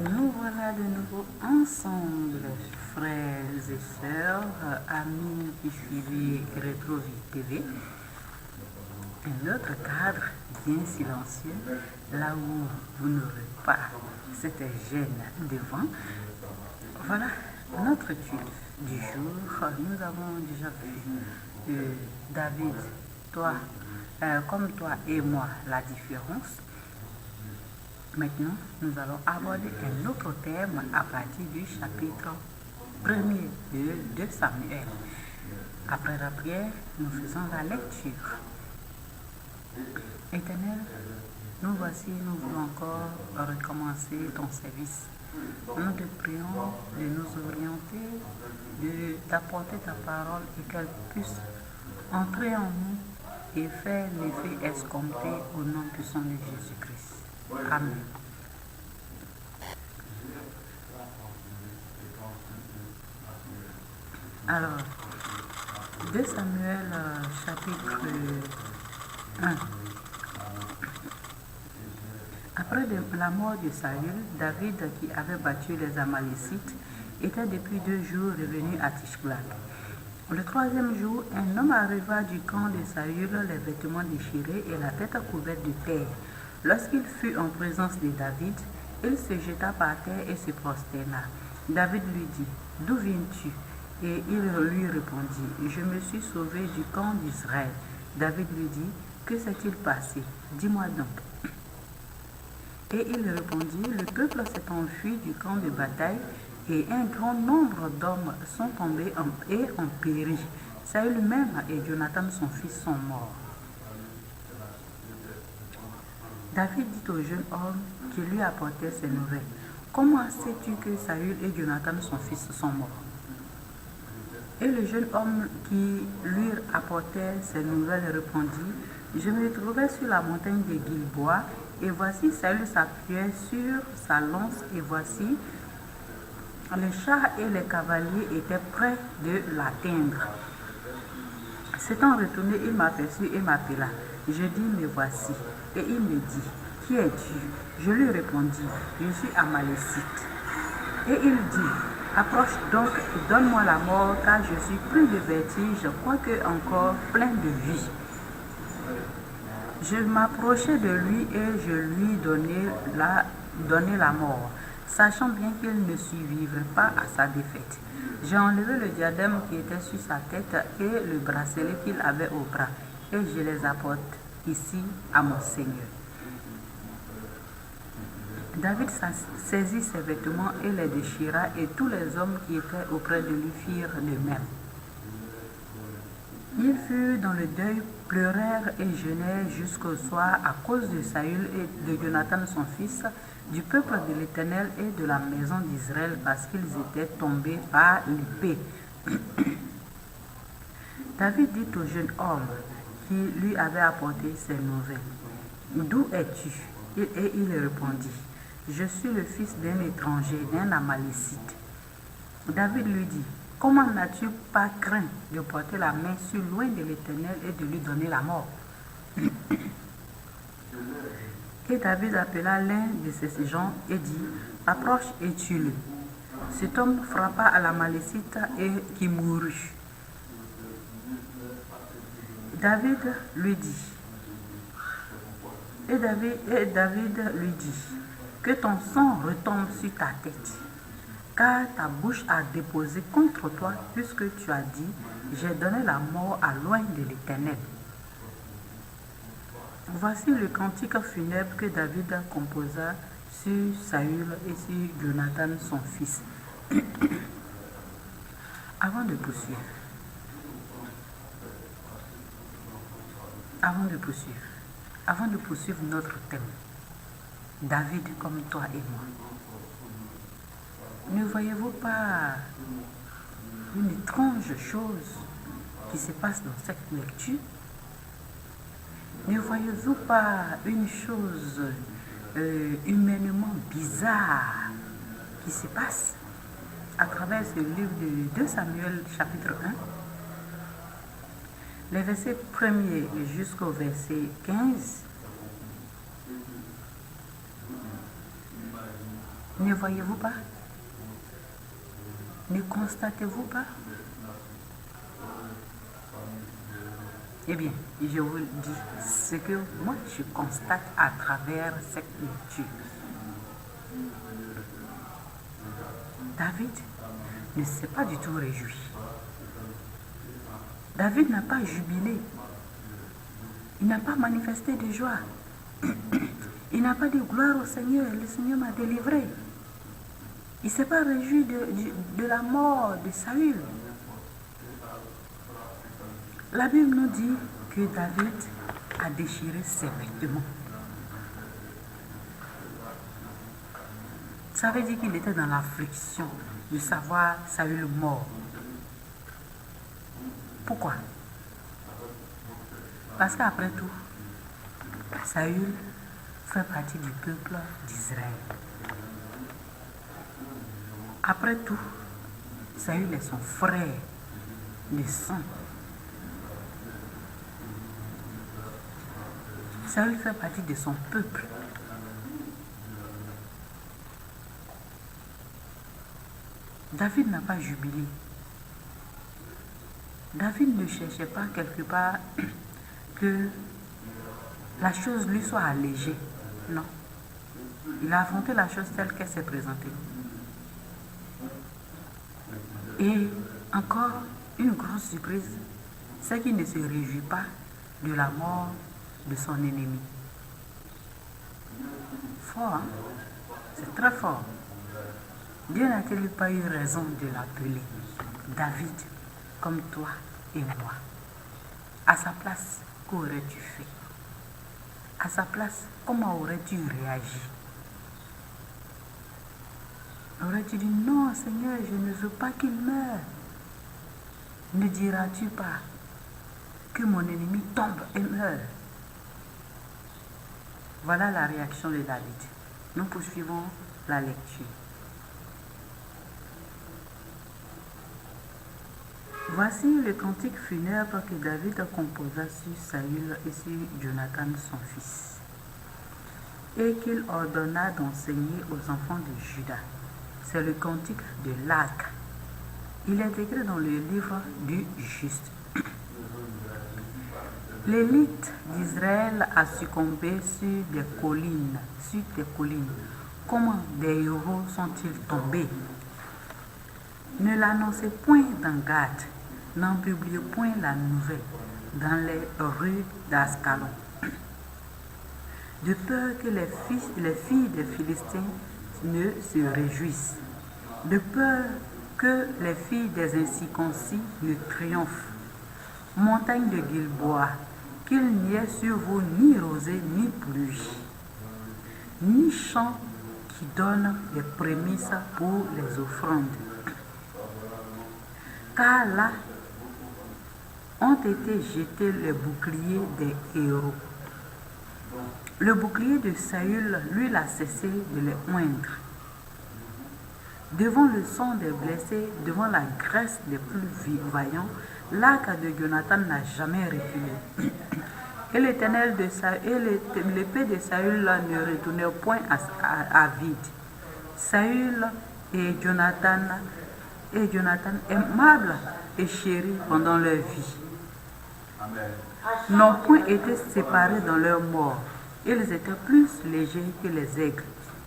Nous voilà de nouveau ensemble, frères et sœurs, amis qui suivez Rétrovie TV. Un autre cadre bien silencieux, là où vous n'aurez pas cette gêne devant. Voilà notre étude du jour. Nous avons déjà vu David, toi, comme toi et moi, la différence. Maintenant, nous allons aborder un autre thème à partir du chapitre 1er de Samuel. Après la prière, nous faisons la lecture. Éternel, nous voici, nous voulons encore recommencer ton service. Nous te prions de nous orienter, d'apporter ta parole et qu'elle puisse entrer en nous et faire l'effet escompté au nom puissant de Jésus-Christ. Amen. Alors, 2 Samuel chapitre 1. Après la mort de Saül, David, qui avait battu les Amalécites, était depuis 2 jours revenu à Tishblac. Le 3e jour, un homme arriva du camp de Saül, les vêtements déchirés et la tête couverte de terre. Lorsqu'il fut en présence de David, il se jeta par terre et se prosterna. David lui dit, « D'où viens-tu » Et il lui répondit, « Je me suis sauvé du camp d'Israël. » David lui dit, « Que s'est-il passé? Dis-moi donc. » Et il répondit, « Le peuple s'est enfui du camp de bataille et un grand nombre d'hommes sont tombés et ont péri. Saül même et Jonathan son fils sont morts. » David dit au jeune homme qui lui apportait ces nouvelles, « Comment sais-tu que Saül et Jonathan son fils sont morts ?» Et le jeune homme qui lui apportait ces nouvelles répondit, « Je me trouvais sur la montagne de Gilboa, et voici Saül s'appuyait sur sa lance, et voici les chars et les cavaliers étaient près de l'atteindre. S'étant retourné, il m'aperçut et m'appela. Je dis, me voici. Et il me dit, qui es-tu? Je lui répondis, je suis Amalécite. Et il dit, approche donc et donne-moi la mort, car je suis pris de vertige, quoique encore plein de vie. Je m'approchai de lui et je lui donnai la mort, sachant bien qu'il ne survivrait pas à sa défaite. J'ai enlevé le diadème qui était sur sa tête et le bracelet qu'il avait au bras, et je les apporte ici à mon Seigneur. David saisit ses vêtements et les déchira, et tous les hommes qui étaient auprès de lui firent de même. Ils furent dans le deuil, pleurèrent et jeûnèrent jusqu'au soir à cause de Saül et de Jonathan son fils, du peuple de l'Éternel et de la maison d'Israël, parce qu'ils étaient tombés par l'épée. David dit au jeune homme qui lui avait apporté ces nouvelles, « D'où es-tu » Et il répondit, « Je suis le fils d'un étranger, d'un Amalécite. » David lui dit, « Comment n'as-tu pas craint de porter la main sur loin de l'Éternel et de lui donner la mort ?» Et David appela l'un de ses gens et dit, « Approche et tue-le. » Cet homme frappa à l'Amalécite et qui mourut. David lui dit, David lui dit, « Que ton sang retombe sur ta tête, car ta bouche a déposé contre toi, puisque tu as dit, j'ai donné la mort à loin de l'Éternel. » Voici le cantique funèbre que David composa sur Saül et sur Jonathan son fils. Avant de poursuivre notre thème, David comme toi et moi, ne voyez-vous pas une étrange chose qui se passe dans cette lecture? Ne voyez-vous pas une chose humainement bizarre qui se passe à travers ce livre de 2 Samuel chapitre 1? Les versets 1er jusqu'au verset 15 Ne voyez-vous pas? Ne constatez-vous pas? Eh bien, je vous dis ce que moi je constate à travers cette lecture. David ne s'est pas du tout réjoui. David n'a pas jubilé. Il n'a pas manifesté de joie. Il n'a pas dit gloire au Seigneur, le Seigneur m'a délivré. Il ne s'est pas réjoui de la mort de Saül. La Bible nous dit que David a déchiré ses vêtements. Ça veut dire qu'il était dans l'affliction de savoir Saül mort. Pourquoi? Parce qu'après tout, Saül fait partie du peuple d'Israël. Après tout, Saül est son frère de sang. Saül fait partie de son peuple. David n'a pas jubilé. David ne cherchait pas quelque part que la chose lui soit allégée. Non. Il a affronté la chose telle qu'elle s'est présentée. Et encore une grosse surprise, c'est qu'il ne se réjouit pas de la mort de son ennemi. Fort, hein? C'est très fort. Dieu n'a-t-il pas eu raison de l'appeler David, comme toi et moi? À sa place, qu'aurais-tu fait? À sa place, comment aurais-tu réagi? Aurais-tu dit non, Seigneur, je ne veux pas qu'il meure? Ne diras-tu pas que mon ennemi tombe et meurt? Voilà la réaction de David. Nous poursuivons la lecture. Voici le cantique funèbre que David composa sur Saül et sur Jonathan son fils, et qu'il ordonna d'enseigner aux enfants de Juda. C'est le cantique de l'arc. Il est écrit dans le livre du juste. L'élite d'Israël a succombé sur des collines. Comment des héros sont-ils tombés? Ne l'annoncez point dans Gad, n'en publiez point la nouvelle dans les rues d'Ascalon, de peur que les filles des Philistins ne se réjouissent, de peur que les filles des incirconcis ne triomphent. Montagne de Gilboa, qu'il n'y ait sur vous ni rosée ni pluie, ni champ qui donne les prémices pour les offrandes. Car là ont été jetés les boucliers des héros. Le bouclier de Saül, lui, l'a cessé de les oindre. Devant le sang des blessés, devant la graisse des plus vaillants, l'arc de Jonathan n'a jamais reculé. Et l'épée de Saül ne retournait point à vide. Saül et Jonathan, aimables et chéris pendant leur vie, n'ont point été séparés dans leur mort. Ils étaient plus légers que les aigles.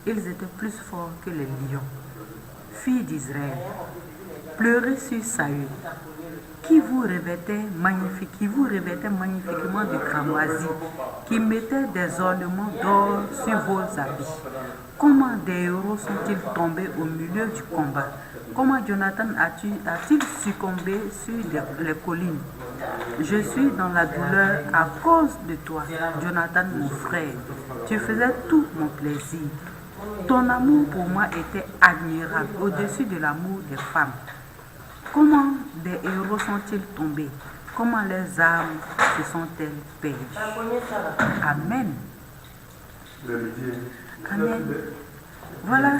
Ils étaient plus forts que les lions. Filles d'Israël, pleurez sur Saül, qui vous revêtait magnifiquement de cramoisie, qui mettait des ornements d'or sur vos habits. Comment des héros sont-ils tombés au milieu du combat? Comment Jonathan a-t-il succombé sur les collines? Je suis dans la douleur à cause de toi, Jonathan, mon frère. Tu faisais tout mon plaisir. Ton amour pour moi était admirable, au-dessus de l'amour des femmes. Comment des héros sont-ils tombés? Comment les âmes se sont-elles perdues? Amen. Amen. Voilà.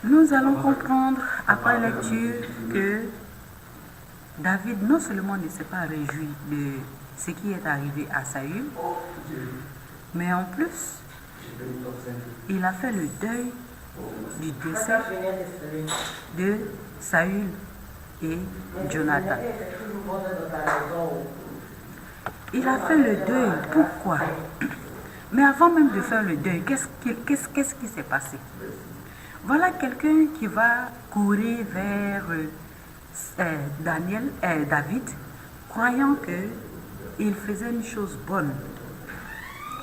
Nous allons comprendre après lecture que David non seulement ne s'est pas réjoui de ce qui est arrivé à Saül, mais en plus, Il a fait le deuil du décès de Saül et Jonathan. Il a fait le deuil. Pourquoi? Mais avant même de faire le deuil, qu'est-ce qui s'est passé? Voilà quelqu'un qui va courir vers David, croyant qu'il faisait une chose bonne,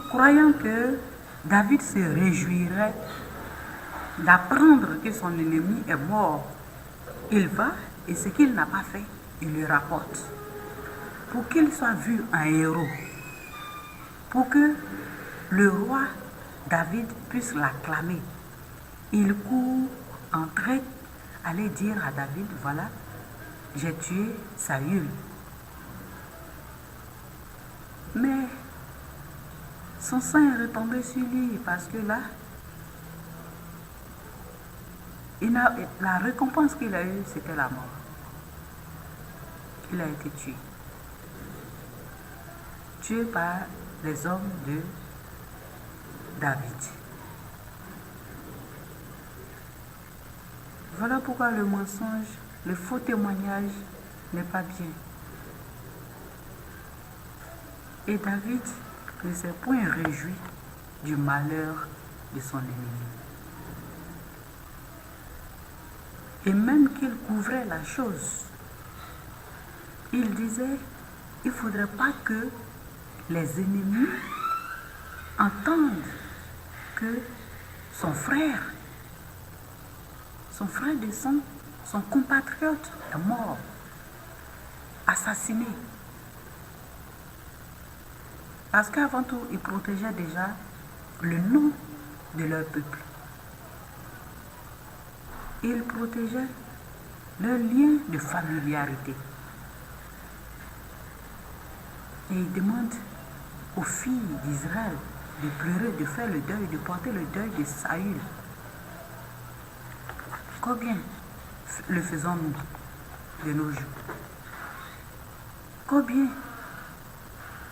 croyant que David se réjouirait d'apprendre que son ennemi est mort. Il va, et ce qu'il n'a pas fait, il lui rapporte. Pour qu'il soit vu un héros, pour que le roi David puisse l'acclamer, il court en train d'aller dire à David, voilà, j'ai tué Saül. Mais son sang est retombé sur lui parce que là, la récompense qu'il a eue, c'était la mort. Il a été tué. Tué par les hommes de David. Voilà pourquoi le mensonge, le faux témoignage n'est pas bien. Et David ne s'est point réjoui du malheur de son ennemi. Et même qu'il couvrait la chose, il disait, il ne faudrait pas que les ennemis entendent que son frère de sang, son compatriote est mort, assassiné. Parce qu'avant tout, il protégeait déjà le nom de leur peuple. Il protégeait leur lien de familiarité. Et il demande aux filles d'Israël de pleurer, de faire le deuil, de porter le deuil de Saül. Combien le faisons-nous de nos jours? Combien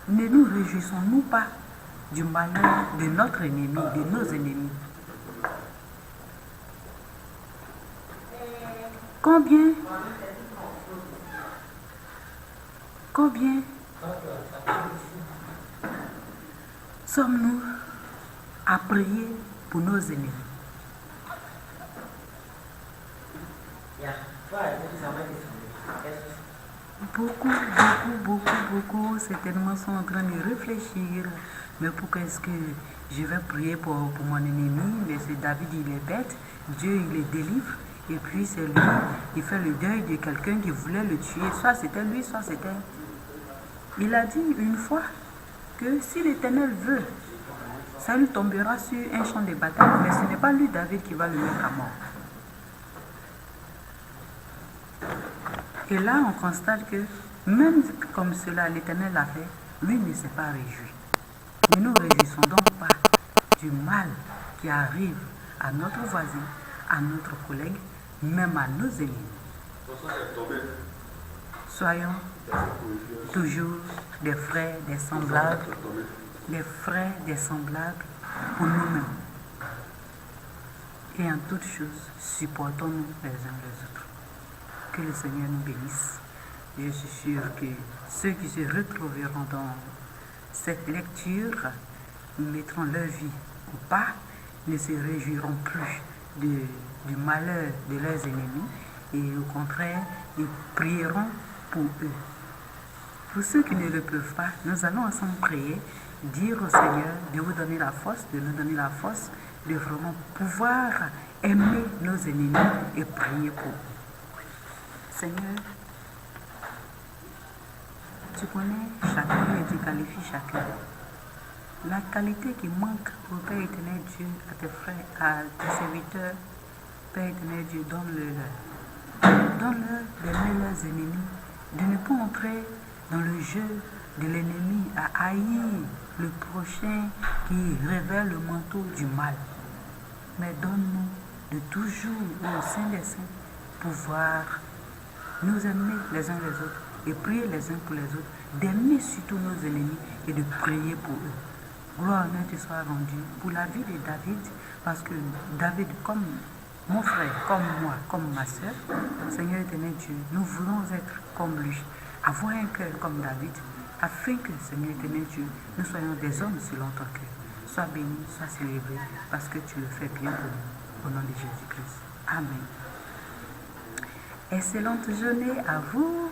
ne nous réjouissons-nous pas du malheur de notre ennemi, de nos ennemis? Combien sommes-nous à prier pour nos ennemis? Beaucoup, certainement sont en train de réfléchir. Mais pourquoi est-ce que je vais prier pour mon ennemi? Mais c'est David, il est bête. Dieu, il le délivre. Et puis c'est lui, il fait le deuil de quelqu'un qui voulait le tuer. Soit c'était lui, soit c'était... Il a dit une fois que si l'Éternel veut, ça lui tombera sur un champ de bataille. Mais ce n'est pas lui, David, qui va le mettre à mort. Et là, on constate que même comme cela, l'Éternel l'a fait, lui ne s'est pas réjoui. Ne nous réjouissons donc pas du mal qui arrive à notre voisin, à notre collègue, même à nos ennemis. Soyons toujours des frères, des semblables pour nous-mêmes. Et en toutes choses, supportons-nous les uns les autres. Que le Seigneur nous bénisse. Je suis sûre que ceux qui se retrouveront dans cette lecture mettront leur vie au pas, ne se réjouiront plus du malheur de leurs ennemis et au contraire, ils prieront pour eux. Pour ceux qui ne le peuvent pas, nous allons ensemble prier, dire au Seigneur de vous donner la force, de nous donner la force, de vraiment pouvoir aimer nos ennemis et prier pour eux. Seigneur, tu connais chacun et tu qualifies chacun. La qualité qui manque au Père éternel Dieu, à tes frères, à tes serviteurs, Père éternel Dieu, donne-leur. Donne-leur d'aimer leurs ennemis, de ne pas entrer dans le jeu de l'ennemi à haïr le prochain qui révèle le manteau du mal. Mais donne-nous de toujours, au sein des saints, pouvoir nous aimer les uns les autres et prier les uns pour les autres, d'aimer surtout nos ennemis et de prier pour eux. gloire honneur te soit rendue pour la vie de David, parce que David, comme mon frère, comme moi, comme ma soeur, Seigneur éternel Dieu, nous voulons être comme lui, avoir un cœur comme David, afin que, Seigneur éternel Dieu, nous soyons des hommes selon ton cœur. Sois béni, sois célébré, parce que tu le fais bien pour nous, au nom de Jésus-Christ. Amen. Excellente journée à vous.